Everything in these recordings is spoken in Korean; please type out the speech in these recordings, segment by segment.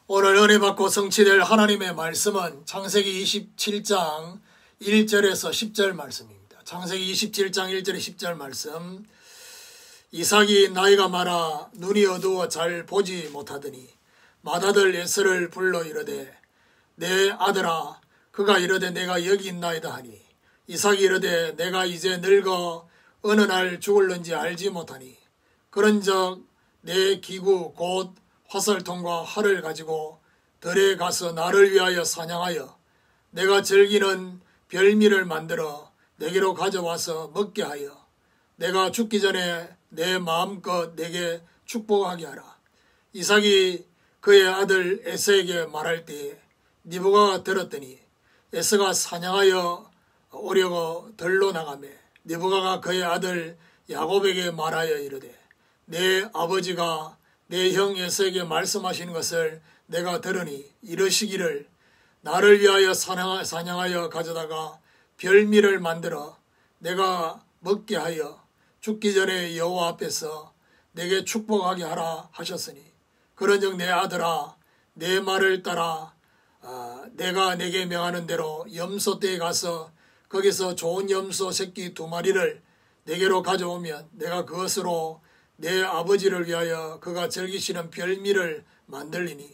오늘 은혜 받고 성취될 하나님의 말씀은 창세기 27장 1절에서 10절 말씀입니다. 창세기 27장 1절에 10절 말씀. 이삭이 나이가 많아 눈이 어두워 잘 보지 못하더니 맏아들 에서를 불러 이르되 내 아들아. 그가 이르되 내가 여기 있나이다 하니 이삭이 이르되 내가 이제 늙어 어느 날 죽을는지 알지 못하니 그런즉 내 기구 곧 화살통과 활을 가지고 들에 가서 나를 위하여 사냥하여 내가 즐기는 별미를 만들어 내게로 가져와서 먹게 하여 내가 죽기 전에 내 마음껏 내게 축복하게 하라. 이삭이 그의 아들 에서에게 말할 때에 리브가가 들었더니 에서가 사냥하여 오려고 들로 나가매 리브가가 그의 아들 야곱에게 말하여 이르되 내 아버지가 내 형 에서에게 말씀하시는 것을 내가 들으니 이르시기를 나를 위하여 사냥하여 가져다가 별미를 만들어 내가 먹게 하여 죽기 전에 여호와 앞에서 내게 축복하게 하라 하셨으니 그런즉 내 아들아 내 말을 따라 내가 내게 명하는 대로 염소떼에 가서 거기서 좋은 염소 새끼 2마리를 내게로 가져오면 내가 그것으로 내 아버지를 위하여 그가 즐기시는 별미를 만들리니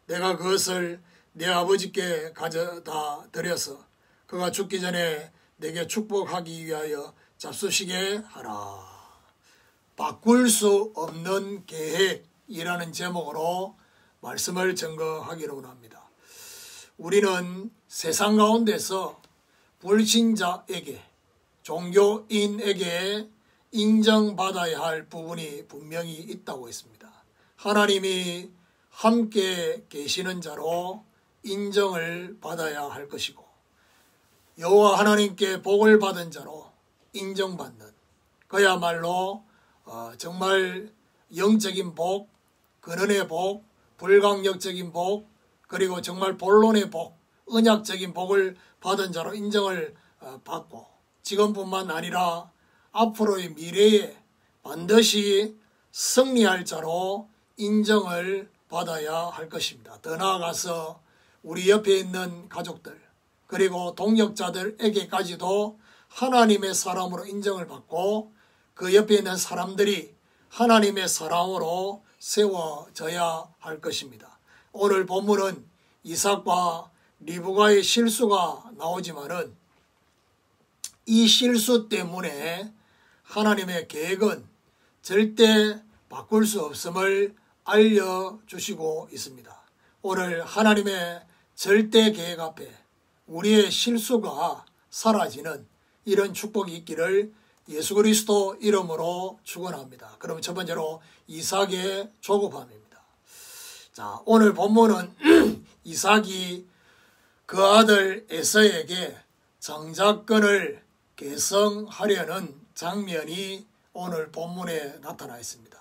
내가 그것을 내 아버지께 가져다 드려서 그가 죽기 전에 내게 축복하기 위하여 잡수시게 하라. 바꿀 수 없는 계획이라는 제목으로 말씀을 증거하기로 원합니다. 우리는 세상 가운데서 불신자에게 종교인에게 인정받아야 할 부분이 분명히 있다고 했습니다. 하나님이 함께 계시는 자로 인정을 받아야 할 것이고 여호와 하나님께 복을 받은 자로 인정받는 그야말로 정말 영적인 복, 근원의 복, 불강력적인 복, 그리고 정말 본론의 복, 언약적인 복을 받은 자로 인정을 받고 지금뿐만 아니라 앞으로의 미래에 반드시 승리할 자로 인정을 받아야 할 것입니다. 더 나아가서 우리 옆에 있는 가족들 그리고 동역자들에게까지도 하나님의 사람으로 인정을 받고 그 옆에 있는 사람들이 하나님의 사람으로 세워져야 할 것입니다. 오늘 본문은 이삭과 리브가의 실수가 나오지만은 이 실수 때문에 하나님의 계획은 절대 바꿀 수 없음을 알려주시고 있습니다. 오늘 하나님의 절대 계획 앞에 우리의 실수가 사라지는 이런 축복이 있기를 예수 그리스도 이름으로 축원합니다. 그럼 첫 번째로 이삭의 조급함입니다. 자, 오늘 본문은 이삭이 그 아들 에서에게 장자권을 계승하려는 장면이 오늘 본문에 나타나 있습니다.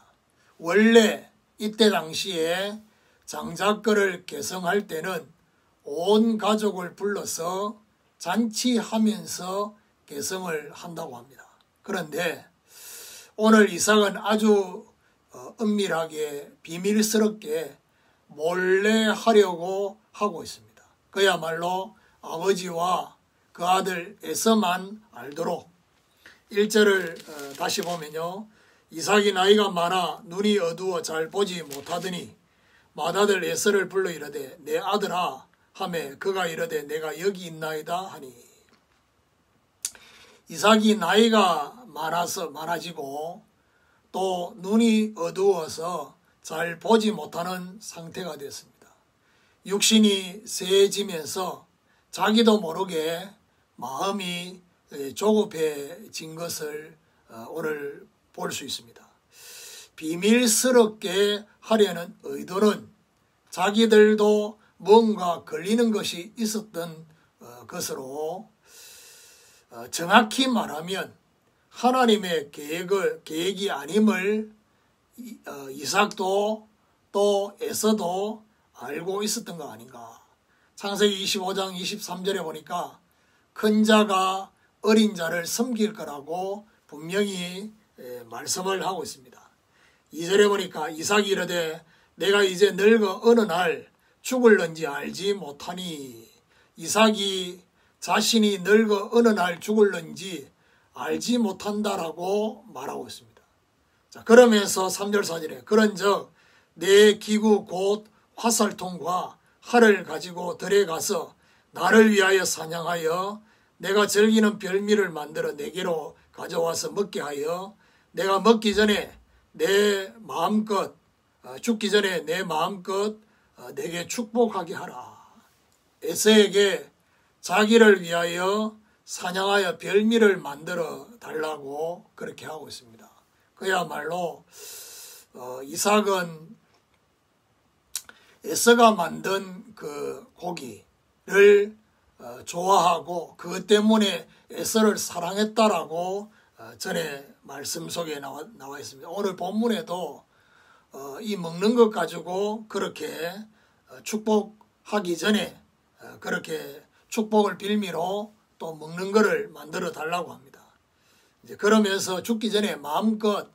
원래 이때 당시에 장자권을 계승할 때는 온 가족을 불러서 잔치하면서 계승을 한다고 합니다. 그런데 오늘 이삭은 아주 은밀하게 비밀스럽게 몰래 하려고 하고 있습니다. 그야말로 아버지와 그 아들 에서만 알도록 1절을 다시 보면요. 이삭이 나이가 많아 눈이 어두워 잘 보지 못하더니 맏아들 에서를 불러 이르되 내 아들아 하매 그가 이르되 내가 여기 있나이다 하니 이삭이 나이가 많아지고 또 눈이 어두워서 잘 보지 못하는 상태가 되었습니다. 육신이 세해지면서 자기도 모르게 마음이 조급해진 것을 오늘 볼 수 있습니다. 비밀스럽게 하려는 의도는 자기들도 뭔가 걸리는 것이 있었던 것으로 정확히 말하면 하나님의 계획이 아님을 이삭도 또 에서도 알고 있었던 거 아닌가. 창세기 25장 23절에 보니까 큰 자가 어린 자를 섬길 거라고 분명히 말씀을 하고 있습니다. 2절에 보니까 이삭이 이르되 내가 이제 늙어 어느 날 죽을는지 알지 못하니 이삭이 자신이 늙어 어느 날 죽을는지 알지 못한다라고 말하고 있습니다. 자, 그러면서 3절 4절에 그런즉 내 기구 곧 화살통과 활을 가지고 들에 가서 나를 위하여 사냥하여 내가 즐기는 별미를 만들어 내게로 가져와서 먹게 하여 내가 먹기 전에 내 마음껏 죽기 전에 내 마음껏 내게 축복하게 하라. 에서에게 자기를 위하여 사냥하여 별미를 만들어 달라고 그렇게 하고 있습니다. 그야말로 이삭은 에서가 만든 그 고기를 좋아하고 그것 때문에 에서를 사랑했다라고 전에 말씀 속에 나와 있습니다. 오늘 본문에도 이 먹는 것 가지고 그렇게 축복하기 전에 그렇게 축복을 빌미로 또 먹는 것을 만들어 달라고 합니다. 이제 그러면서 죽기 전에 마음껏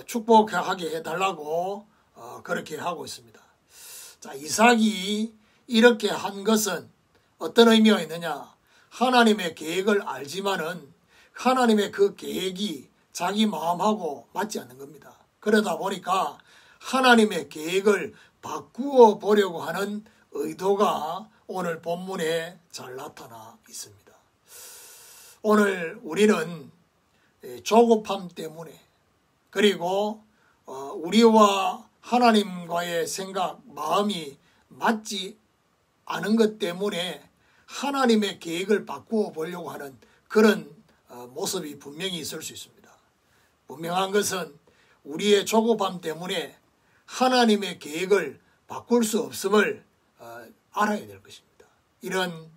축복하게 해달라고 그렇게 하고 있습니다. 자, 이삭이 이렇게 한 것은 어떤 의미가 있느냐? 하나님의 계획을 알지만은 하나님의 그 계획이 자기 마음하고 맞지 않는 겁니다. 그러다 보니까 하나님의 계획을 바꾸어 보려고 하는 의도가 오늘 본문에 잘 나타나 있습니다. 오늘 우리는 조급함 때문에 그리고 우리와 하나님과의 생각, 마음이 맞지 않은 것 때문에 하나님의 계획을 바꾸어 보려고 하는 그런 모습이 분명히 있을 수 있습니다. 분명한 것은 우리의 조급함 때문에 하나님의 계획을 바꿀 수 없음을 알아야 될 것입니다. 이런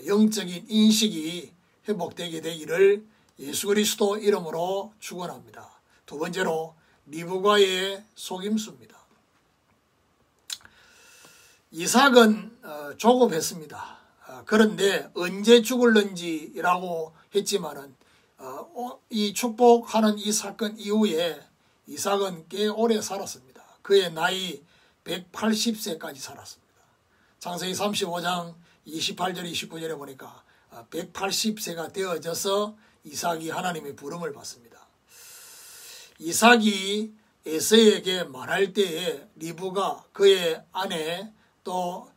영적인 인식이 회복되게 되기를 예수 그리스도 이름으로 축원합니다. 두 번째로 리브가의 속임수입니다. 이삭은 조급했습니다. 그런데 언제 죽을는지라고 했지만은 이 축복하는 이 사건 이후에 이삭은 꽤 오래 살았습니다. 그의 나이 180세까지 살았습니다. 창세기 35장 28절 29절에 보니까 180세가 되어져서 이삭이 하나님의 부름을 받습니다. 이삭이 에서에게 말할 때에 리브가 그의 아내 또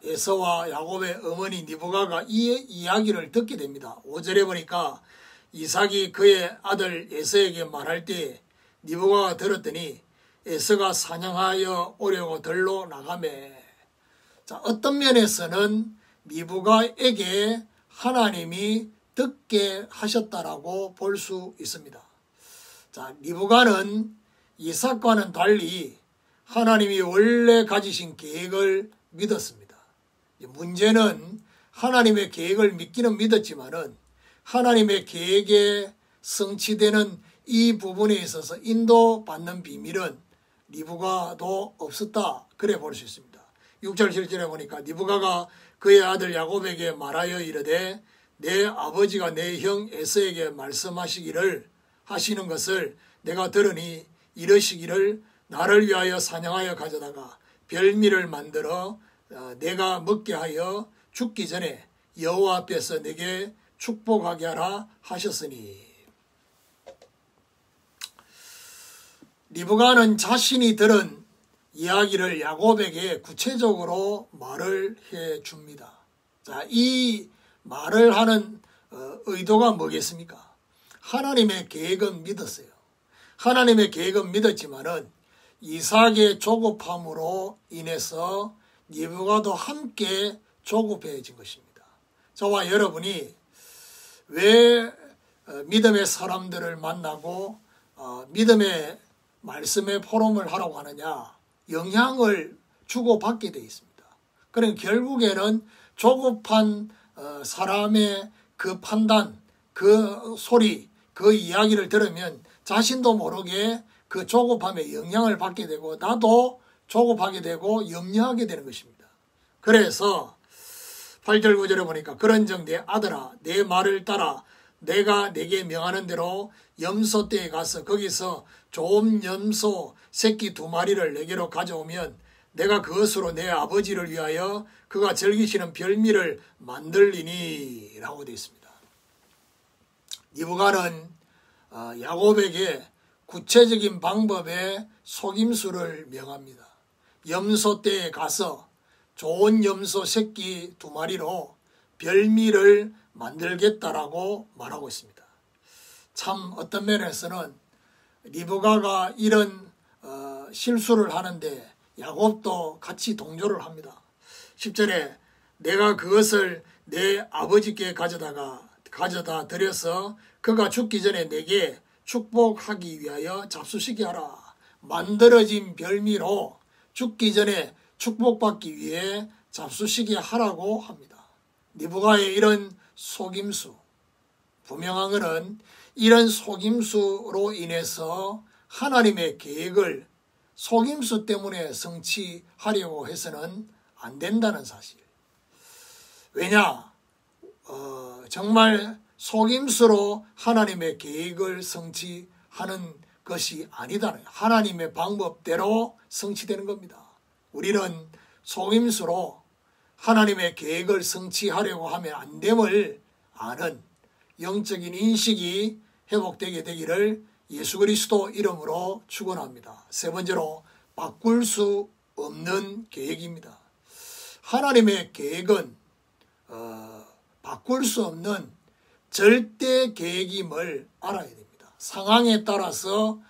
에서와 야곱의 어머니 리브가가 이 이야기를 듣게 됩니다. 5절에 보니까 이삭이 그의 아들 에서에게 말할 때에 리브가가 들었더니 에서가 사냥하여 오려고 들로 나가매. 자, 어떤 면에서는 리브가에게 하나님이 듣게 하셨다라고 볼 수 있습니다. 자, 리브가는 이삭과는 달리 하나님이 원래 가지신 계획을 믿었습니다. 문제는 하나님의 계획을 믿기는 믿었지만은 하나님의 계획에 성취되는 이 부분에 있어서 인도받는 비밀은 리브가도 없었다. 그래 볼 수 있습니다. 6절 7절에 보니까 리브가가 그의 아들 야곱에게 말하여 이르되 내 아버지가 내 형 에서에게 말씀하시기를 하시는 것을 내가 들으니 이러시기를 나를 위하여 사냥하여 가져다가 별미를 만들어 내가 먹게 하여 죽기 전에 여호와 앞에서 내게 축복하게 하라 하셨으니. 리브가는 자신이 들은 이야기를 야곱에게 구체적으로 말을 해 줍니다. 자, 이 말을 하는 의도가 뭐겠습니까? 하나님의 계획은 믿었어요. 하나님의 계획은 믿었지만은 이삭의 조급함으로 인해서 리브가도 함께 조급해진 것입니다. 저와 여러분이 왜 믿음의 사람들을 만나고 믿음의 말씀의 포럼을 하라고 하느냐? 영향을 주고받게 되어 있습니다. 그러니까 결국에는 조급한 사람의 그 판단, 그 소리, 그 이야기를 들으면 자신도 모르게 그 조급함에 영향을 받게 되고 나도 조급하게 되고 염려하게 되는 것입니다. 그래서 8절 9절에 보니까 그런즉 내 아들아 내 말을 따라 내가 내게 명하는 대로 염소떼에 가서 거기서 좋은 염소 새끼 2마리를 내게로 가져오면 내가 그것으로 내 아버지를 위하여 그가 즐기시는 별미를 만들리니 라고 되어 있습니다. 리브가는 야곱에게 구체적인 방법의 속임수를 명합니다. 염소떼에 가서 좋은 염소 새끼 2마리로 별미를 만들겠다라고 말하고 있습니다. 참 어떤 면에서는 리브가가 이런 실수를 하는데 야곱도 같이 동조를 합니다. 10절에 내가 그것을 내 아버지께 가져다 드려서 그가 죽기 전에 내게 축복하기 위하여 잡수시게 하라. 만들어진 별미로 죽기 전에 축복받기 위해 잡수시게 하라고 합니다. 리브가의 이런 속임수, 분명한 것은 이런 속임수로 인해서 하나님의 계획을 속임수 때문에 성취하려고 해서는 안 된다는 사실. 왜냐? 정말 속임수로 하나님의 계획을 성취하는 것이 아니다. 하나님의 방법대로 성취되는 겁니다. 우리는 속임수로 하나님의 계획을 성취하려고 하면 안 됨을 아는 영적인 인식이 회복되게 되기를 예수 그리스도 이름으로 축원합니다. 세 번째로 바꿀 수 없는 계획입니다. 하나님의 계획은 바꿀 수 없는 절대 계획임을 알아야 됩니다. 상황에 따라서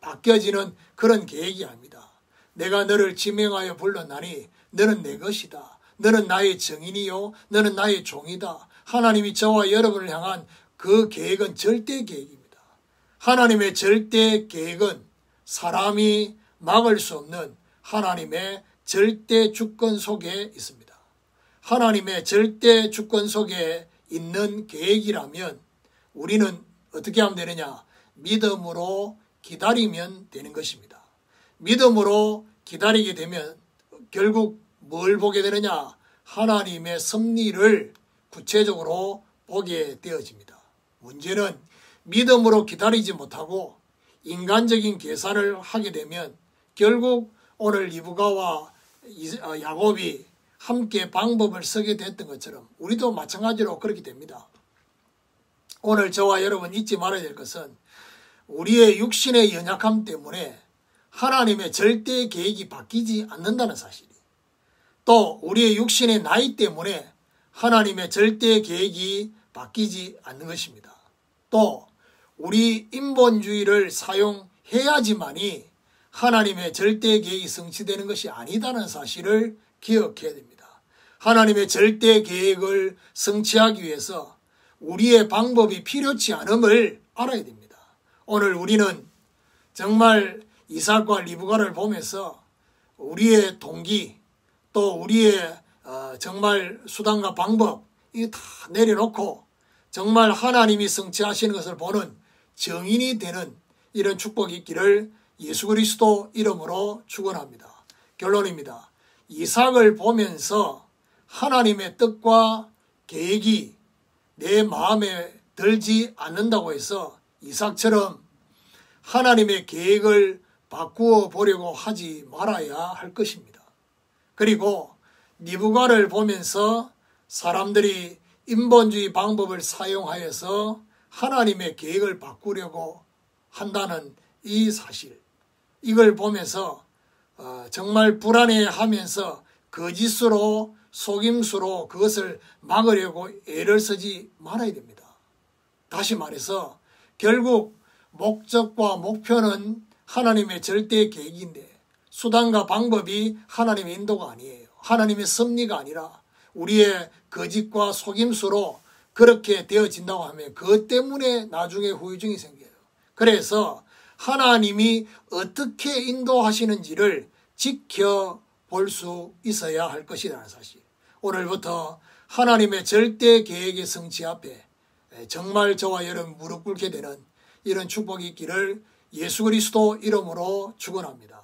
바뀌어지는 그런 계획이 아닙니다. 내가 너를 지명하여 불렀나니 너는 내 것이다. 너는 나의 증인이요 너는 나의 종이다. 하나님이 저와 여러분을 향한 그 계획은 절대 계획입니다. 하나님의 절대 계획은 사람이 막을 수 없는 하나님의 절대 주권 속에 있습니다. 하나님의 절대 주권 속에 있는 계획이라면 우리는 어떻게 하면 되느냐? 믿음으로 기다리면 되는 것입니다. 믿음으로 기다리게 되면 결국 뭘 보게 되느냐? 하나님의 섭리를 구체적으로 보게 되어집니다. 문제는 믿음으로 기다리지 못하고 인간적인 계산을 하게 되면 결국 오늘 리브가와 야곱이 함께 방법을 쓰게 됐던 것처럼 우리도 마찬가지로 그렇게 됩니다. 오늘 저와 여러분 잊지 말아야 될 것은 우리의 육신의 연약함 때문에 하나님의 절대 계획이 바뀌지 않는다는 사실이, 또 우리의 육신의 나이 때문에 하나님의 절대 계획이 바뀌지 않는 것입니다. 또 우리 인본주의를 사용해야지만이 하나님의 절대 계획이 성취되는 것이 아니다는 사실을 기억해야 됩니다. 하나님의 절대 계획을 성취하기 위해서 우리의 방법이 필요치 않음을 알아야 됩니다. 오늘 우리는 정말 이삭과 리브가를 보면서 우리의 동기, 또 우리의 정말 수단과 방법 이거 다 내려놓고 정말 하나님이 성취하시는 것을 보는 증인이 되는 이런 축복이 있기를 예수 그리스도 이름으로 축원합니다. 결론입니다. 이삭을 보면서 하나님의 뜻과 계획이 내 마음에 들지 않는다고 해서 이삭처럼 하나님의 계획을 바꾸어 보려고 하지 말아야 할 것입니다. 그리고 리브가를 보면서 사람들이 인본주의 방법을 사용하여서 하나님의 계획을 바꾸려고 한다는 이 사실, 이걸 보면서 정말 불안해하면서 거짓으로 속임수로 그것을 막으려고 애를 쓰지 말아야 됩니다. 다시 말해서 결국 목적과 목표는 하나님의 절대 계획인데 수단과 방법이 하나님의 인도가 아니에요. 하나님의 섭리가 아니라 우리의 거짓과 속임수로 그렇게 되어진다고 하면 그것 때문에 나중에 후유증이 생겨요. 그래서 하나님이 어떻게 인도하시는지를 지켜볼 수 있어야 할 것이라는 사실. 오늘부터 하나님의 절대 계획의 성취 앞에 정말 저와 여러분 무릎 꿇게 되는 이런 축복이 있기를 예수 그리스도 이름으로 축원합니다.